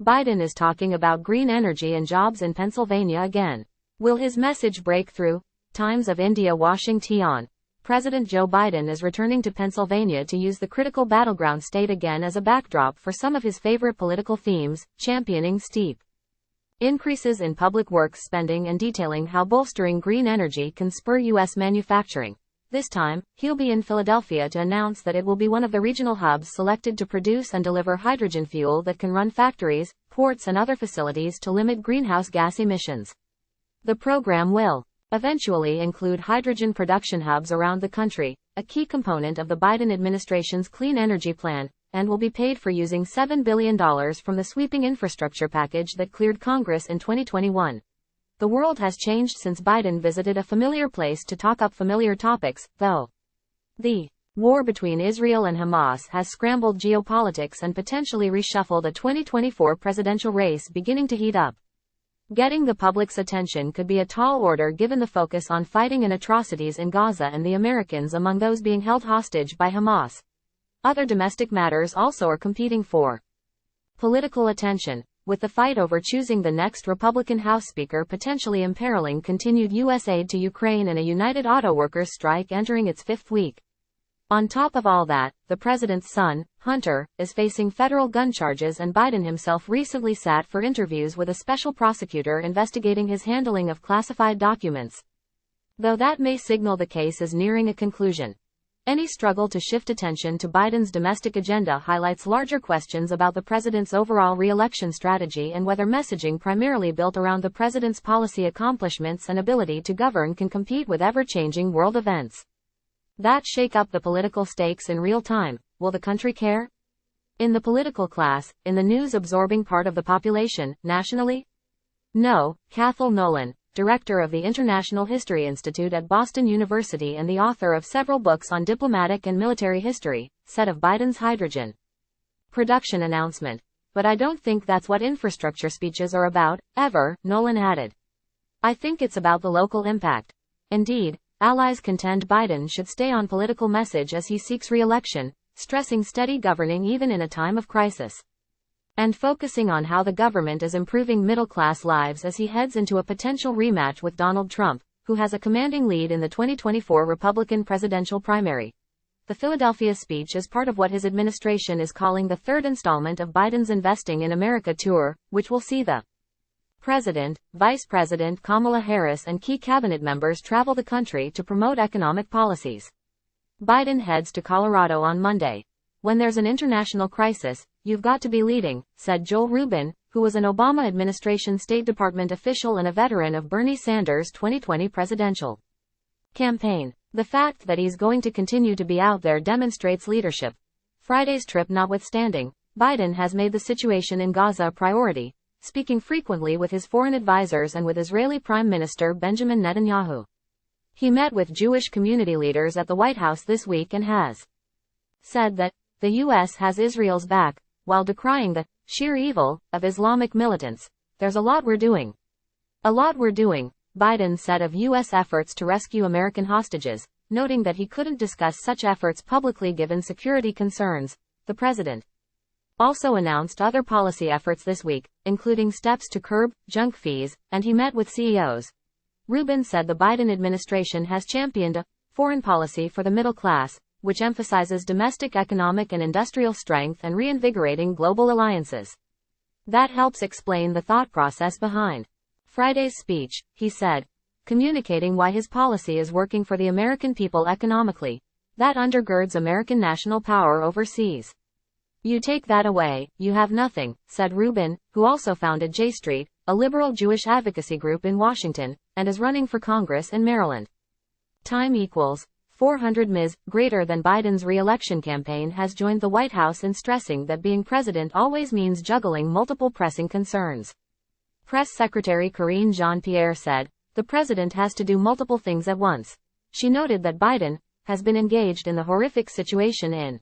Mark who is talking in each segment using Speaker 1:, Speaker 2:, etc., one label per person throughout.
Speaker 1: Biden is talking about green energy and jobs in Pennsylvania again. Will his message break through? Times of India washing tea on. President Joe Biden is returning to Pennsylvania to use the critical battleground state again as a backdrop for some of his favorite political themes, championing steep increases in public works spending and detailing how bolstering green energy can spur U.S. manufacturing. This time, he'll be in Philadelphia to announce that it will be one of the regional hubs selected to produce and deliver hydrogen fuel that can run factories, ports and other facilities to limit greenhouse gas emissions. The program will eventually include hydrogen production hubs around the country, a key component of the Biden administration's clean energy plan, and will be paid for using $7 billion from the sweeping infrastructure package that cleared Congress in 2021. The world has changed since Biden visited a familiar place to talk up familiar topics, though. The war between Israel and Hamas has scrambled geopolitics and potentially reshuffled a 2024 presidential race beginning to heat up. Getting the public's attention could be a tall order given the focus on fighting and atrocities in Gaza and the Americans among those being held hostage by Hamas. Other domestic matters also are competing for political attention, with the fight over choosing the next Republican House Speaker potentially imperiling continued U.S. aid to Ukraine and a United Auto Workers strike entering its fifth week. On top of all that, the president's son, Hunter, is facing federal gun charges, and Biden himself recently sat for interviews with a special prosecutor investigating his handling of classified documents. Though that may signal the case is nearing a conclusion, any struggle to shift attention to Biden's domestic agenda highlights larger questions about the president's overall re-election strategy and whether messaging primarily built around the president's policy accomplishments and ability to govern can compete with ever-changing world events that shake up the political stakes in real time. Will the country care? In the political class, in the news-absorbing part of the population, nationally? No. Cathal Nolan, director of the International History Institute at Boston University and the author of several books on diplomatic and military history, said of Biden's hydrogen production announcement. But I don't think that's what infrastructure speeches are about, ever, Nolan added. I think it's about the local impact. Indeed, allies contend Biden should stay on political message as he seeks re-election, stressing steady governing even in a time of crisis, and focusing on how the government is improving middle-class lives as he heads into a potential rematch with Donald Trump, who has a commanding lead in the 2024 Republican presidential primary. The Philadelphia speech is part of what his administration is calling the third installment of Biden's Investing in America tour, which will see the President, Vice President Kamala Harris and key cabinet members travel the country to promote economic policies. Biden heads to Colorado on Monday. When there's an international crisis, you've got to be leading, said Joel Rubin, who was an Obama administration State Department official and a veteran of Bernie Sanders' 2020 presidential campaign. The fact that he's going to continue to be out there demonstrates leadership. Friday's trip notwithstanding, Biden has made the situation in Gaza a priority, speaking frequently with his foreign advisors and with Israeli Prime Minister Benjamin Netanyahu. He met with Jewish community leaders at the White House this week and has said that the U.S. has Israel's back, while decrying the sheer evil of Islamic militants. There's a lot we're doing. A lot we're doing, Biden said of U.S. efforts to rescue American hostages, noting that he couldn't discuss such efforts publicly given security concerns. The president also announced other policy efforts this week, including steps to curb junk fees, and he met with CEOs. Rubin said the Biden administration has championed a foreign policy for the middle class, which emphasizes domestic economic and industrial strength and reinvigorating global alliances. That helps explain the thought process behind Friday's speech, he said, communicating why his policy is working for the American people economically. That undergirds American national power overseas. You take that away, you have nothing, said Rubin, who also founded J Street, a liberal Jewish advocacy group in Washington, and is running for Congress in Maryland. Time equals 400 Ms. greater than Biden's re-election campaign has joined the White House in stressing that being president always means juggling multiple pressing concerns. Press Secretary Karine Jean-Pierre said, the president has to do multiple things at once. She noted that Biden has been engaged in the horrific situation in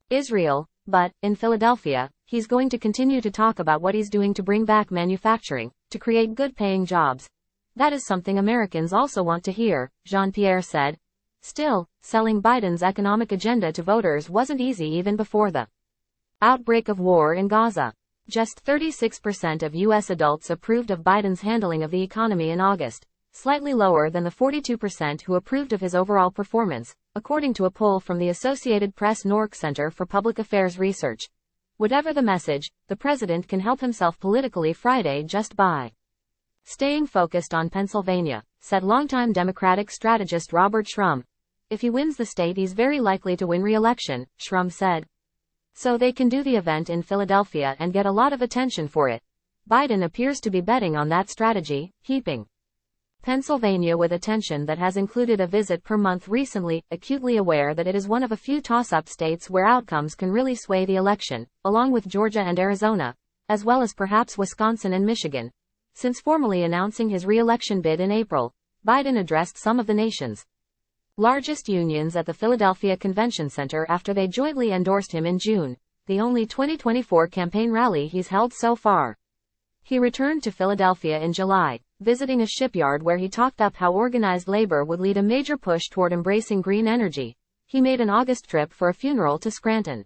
Speaker 1: Israel, but, in Philadelphia, he's going to continue to talk about what he's doing to bring back manufacturing, to create good-paying jobs. That is something Americans also want to hear, Jean-Pierre said. Still, selling Biden's economic agenda to voters wasn't easy even before the outbreak of war in Gaza. Just 36% of U.S. adults approved of Biden's handling of the economy in August, slightly lower than the 42% who approved of his overall performance, according to a poll from the Associated Press NORC Center for Public Affairs Research. Whatever the message, the president can help himself politically Friday just by staying focused on Pennsylvania, said longtime Democratic strategist Robert Shrum. If he wins the state, he's very likely to win re-election, Shrum said. So they can do the event in Philadelphia and get a lot of attention for it. Biden appears to be betting on that strategy, heaping Pennsylvania with attention that has included a visit per month recently, acutely aware that it is one of a few toss-up states where outcomes can really sway the election, along with Georgia and Arizona, as well as perhaps Wisconsin and Michigan. Since formally announcing his re-election bid in April, Biden addressed some of the nation's largest unions at the Philadelphia Convention Center after they jointly endorsed him in June, the only 2024 campaign rally he's held so far. He returned to Philadelphia in July, visiting a shipyard where he talked up how organized labor would lead a major push toward embracing green energy. He made an August trip for a funeral to Scranton,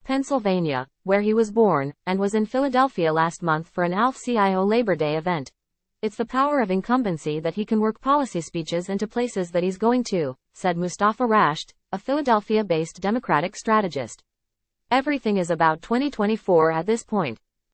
Speaker 1: Pennsylvania, where he was born, and was in Philadelphia last month for an ALF-CIO Labor Day event. It's the power of incumbency that he can work policy speeches into places that he's going to, said Mustafa Rasht, a Philadelphia-based Democratic strategist. Everything is about 2024 at this point.